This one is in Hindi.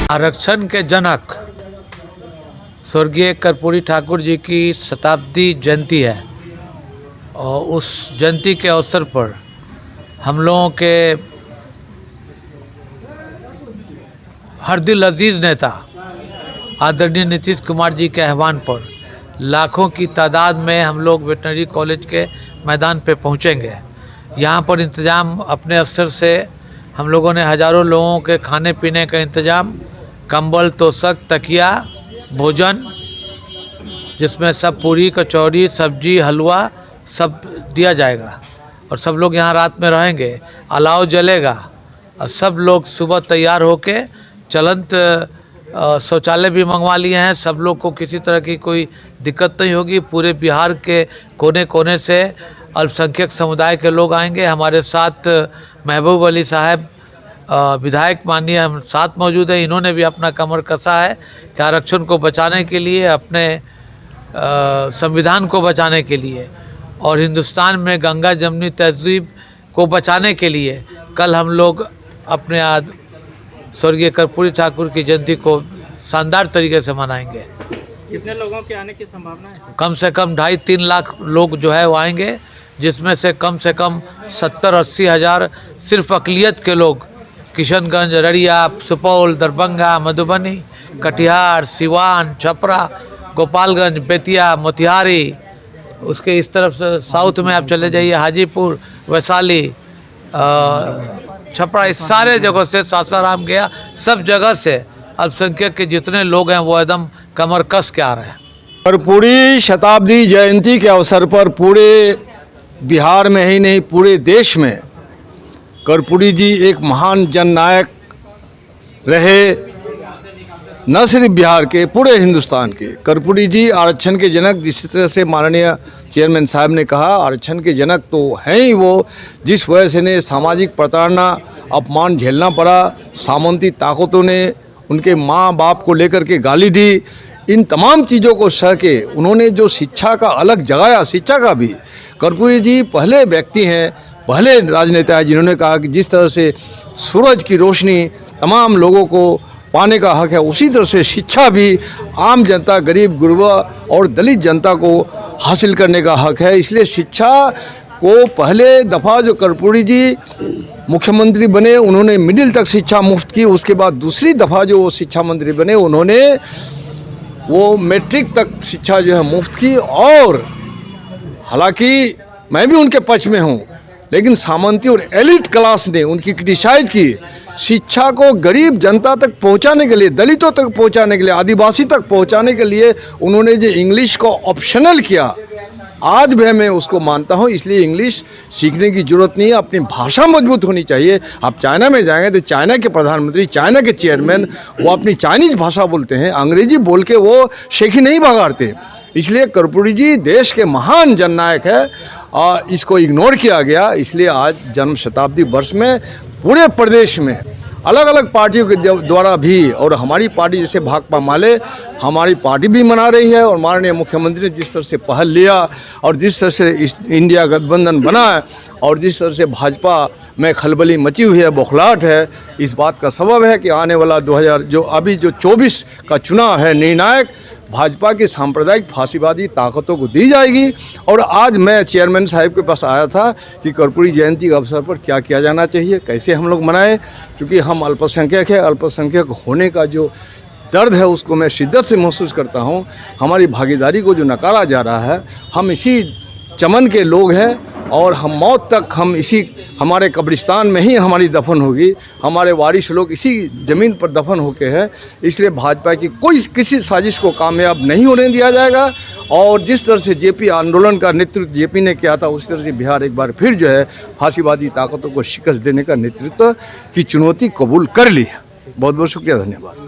आरक्षण के जनक स्वर्गीय कर्पूरी ठाकुर जी की शताब्दी जयंती है और उस जयंती के अवसर पर हम लोगों के हर दिल अजीज नेता आदरणीय नीतीश कुमार जी के आह्वान पर लाखों की तादाद में हम लोग वेटनरी कॉलेज के मैदान पे पहुंचेंगे। यहाँ पर इंतज़ाम अपने स्तर से हम लोगों ने हज़ारों लोगों के खाने पीने का इंतज़ाम, कंबल, तोशक, तकिया, भोजन, जिसमें सब पूरी, कचौड़ी, सब्जी, हलवा सब दिया जाएगा और सब लोग यहाँ रात में रहेंगे। अलाव जलेगा और सब लोग सुबह तैयार होके चलंत शौचालय भी मंगवा लिए हैं। सब लोग को किसी तरह की कोई दिक्कत नहीं होगी। पूरे बिहार के कोने कोने से अल्पसंख्यक समुदाय के लोग आएंगे। हमारे साथ महबूब अली साहब विधायक माननीय हम साथ मौजूद हैं। इन्होंने भी अपना कमर कसा है कि आरक्षण को बचाने के लिए, अपने संविधान को बचाने के लिए और हिंदुस्तान में गंगा जमुनी तहजीब को बचाने के लिए कल हम लोग अपने स्वर्गीय कर्पूरी ठाकुर की जयंती को शानदार तरीके से मनाएंगे। कितने लोगों के आने की संभावना है? कम से कम 2.5-3 लाख लोग जो है वो आएंगे, जिसमें से कम 70-80 हज़ार सिर्फ अक़लियत के लोग किशनगंज, अररिया, सुपौल, दरभंगा, मधुबनी, कटिहार, सिवान, छपरा, गोपालगंज, बेतिया, मोतिहारी, उसके इस तरफ से साउथ में आप चले जाइए, हाजीपुर, वैशाली, छपरा, इस सारे जगह से, सासाराम गया, सब जगह से अल्पसंख्यक के जितने लोग हैं वो एकदम कमर कस के आ रहे हैं। कर्पूरी शताब्दी जयंती के अवसर पर पूरे बिहार में ही नहीं पूरे देश में कर्पूरी जी एक महान जननायक रहे। न सिर्फ बिहार के, पूरे हिंदुस्तान के कर्पूरी जी आरक्षण के जनक, जिस तरह से माननीय चेयरमैन साहब ने कहा, आरक्षण के जनक तो हैं ही वो, जिस वजह से ने सामाजिक प्रताड़ना, अपमान झेलना पड़ा। सामंती ताकतों ने उनके माँ बाप को लेकर के गाली दी। इन तमाम चीज़ों को सह के उन्होंने जो शिक्षा का अलग जगाया, शिक्षा का भी, कर्पूरी जी पहले व्यक्ति हैं, पहले राजनेता है जिन्होंने कहा कि जिस तरह से सूरज की रोशनी तमाम लोगों को पाने का हक है, उसी तरह से शिक्षा भी आम जनता, गरीब गुरबा और दलित जनता को हासिल करने का हक है। इसलिए शिक्षा को पहले दफ़ा जो कर्पूरी जी मुख्यमंत्री बने, उन्होंने मिडिल तक शिक्षा मुफ्त की। उसके बाद दूसरी दफ़ा जो वो शिक्षा मंत्री बने, उन्होंने वो मैट्रिक तक शिक्षा जो है मुफ्त की। और हालांकि मैं भी उनके पक्ष में हूँ, लेकिन सामंती और एलिट क्लास ने उनकी क्रिटिसाइज की। शिक्षा को गरीब जनता तक पहुंचाने के लिए, दलितों तक पहुंचाने के लिए, आदिवासी तक पहुंचाने के लिए उन्होंने जो इंग्लिश को ऑप्शनल किया, आज भी मैं उसको मानता हूं। इसलिए इंग्लिश सीखने की ज़रूरत नहीं है, अपनी भाषा मजबूत होनी चाहिए। आप चाइना में जाएंगे तो चाइना के प्रधानमंत्री, चाइना के चेयरमैन, वो अपनी चाइनीज भाषा बोलते हैं, अंग्रेजी बोल के वो शेखी नहीं बगाड़ते। इसलिए कर्पूरी जी देश के महान जननायक है और इसको इग्नोर किया गया। इसलिए आज जन्म शताब्दी वर्ष में पूरे प्रदेश में अलग अलग पार्टियों के द्वारा भी, और हमारी पार्टी जैसे भाकपा माले, हमारी पार्टी भी मना रही है। और माननीय मुख्यमंत्री ने जिस तरह से पहल लिया और जिस तरह से इंडिया गठबंधन बना है और जिस तरह से भाजपा में खलबली मची हुई है, बौखलाहट है, इस बात का सबब है कि आने वाला 2024 का चुनाव है निर्णायक, भाजपा की सांप्रदायिक फांसीवादी ताकतों को दी जाएगी। और आज मैं चेयरमैन साहब के पास आया था कि कर्पूरी जयंती के अवसर पर क्या किया जाना चाहिए, कैसे हम लोग मनाएं, क्योंकि हम अल्पसंख्यक हैं। अल्पसंख्यक होने का जो दर्द है उसको मैं शिद्दत से महसूस करता हूं। हमारी भागीदारी को जो नकारा जा रहा है, हम इसी चमन के लोग हैं और हम मौत तक हम इसी हमारे कब्रिस्तान में ही हमारी दफन होगी। हमारे वारिस लोग इसी ज़मीन पर दफन होके हैं। इसलिए भाजपा की कोई किसी साजिश को कामयाब नहीं होने दिया जाएगा। और जिस तरह से जेपी आंदोलन का नेतृत्व जेपी ने किया था, उसी तरह से बिहार एक बार फिर जो है फांसीवादी ताकतों को शिकस्त देने का नेतृत्व की चुनौती कबूल कर ली है। बहुत बहुत शुक्रिया, धन्यवाद।